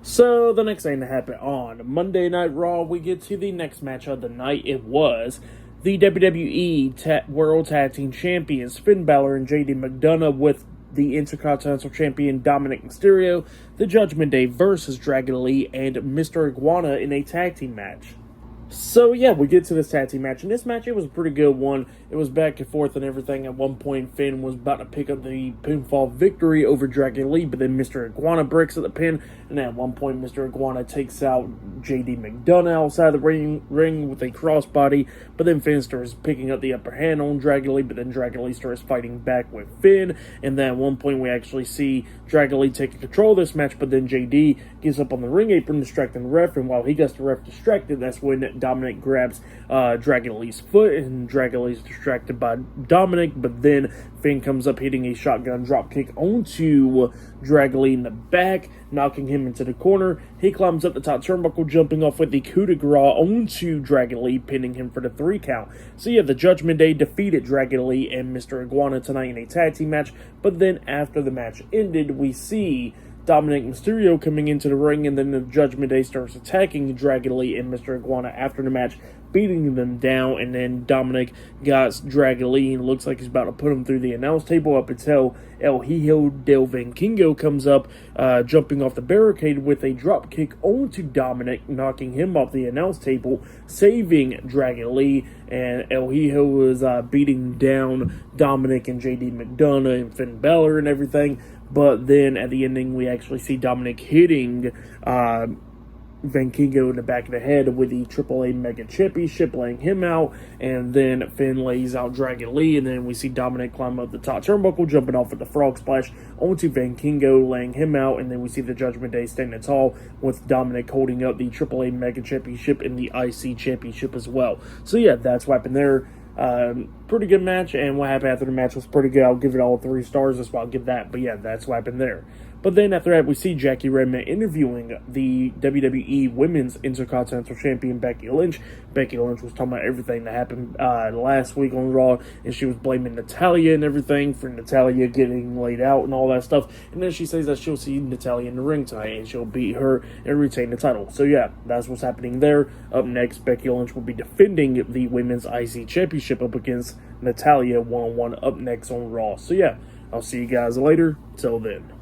So, the next thing that happened on Monday Night Raw, we get to the next match of the night. It was the WWE World Tag Team Champions, Finn Bálor and McDonagh, with the Intercontinental Champion, Dominik Mysterio, the Judgment Day versus Dragon Lee and Mr. Iguana in a tag team match. So, yeah, we get to this tag team match. And this match, it was a pretty good one. It was back and forth and everything. At one point, Finn was about to pick up the pinfall victory over Dragon Lee, but then Mr. Iguana breaks at the pin. And at one point, Mr. Iguana takes out McDonagh outside the ring with a crossbody. But then Finn starts picking up the upper hand on Dragon Lee, but then Dragon Lee starts fighting back with Finn. And then at one point, we actually see Dragon Lee taking control of this match, but then JD gets up on the ring apron, distracting the ref. And while he gets the ref distracted, that's when Dominik grabs Dragon Lee's foot, and Dragon Lee's distracted by Dominik, but then Finn comes up hitting a shotgun dropkick onto Dragon Lee in the back, knocking him into the corner. He climbs up the top turnbuckle, jumping off with the coup de grace onto Dragon Lee, pinning him for the 3 count. So yeah, the Judgment Day defeated Dragon Lee and Mr. Iguana tonight in a tag team match, but then after the match ended, we see Dominik Mysterio coming into the ring, and then the Judgment Day starts attacking Dragon Lee and Mr. Iguana after the match, beating them down, and then Dominik got Dragon Lee and looks like he's about to put him through the announce table up until El Hijo del Vikingo comes up, jumping off the barricade with a drop kick onto Dominik, knocking him off the announce table, saving Dragon Lee, and El Hijo was beating down Dominik and McDonagh and Finn Bálor and everything. But then at the ending, we actually see Dominik hitting Vikingo in the back of the head with the AAA Mega Championship, laying him out. And then Finn lays out Dragon Lee, and then we see Dominik climb up the top turnbuckle, jumping off with the frog splash onto Vikingo, laying him out. And then we see the Judgment Day standing tall with Dominik holding up the AAA Mega Championship and the IC Championship as well. So yeah, that's what happened there. Pretty good match, and what happened after the match was pretty good. I'll give it all 3 stars. That's why I'll give that. But yeah, that's what happened there. But then after that, we see Jackie Redmond interviewing the WWE Women's Intercontinental Champion, Becky Lynch. Becky Lynch was talking about everything that happened last week on Raw, and she was blaming Natalya and everything for Natalya getting laid out and all that stuff. And then she says that she'll see Natalya in the ring tonight, and she'll beat her and retain the title. So yeah, that's what's happening there. Up next, Becky Lynch will be defending the Women's IC Championship up against Natalya 1-on-1 up next on Raw. So yeah, I'll see you guys later. Till then.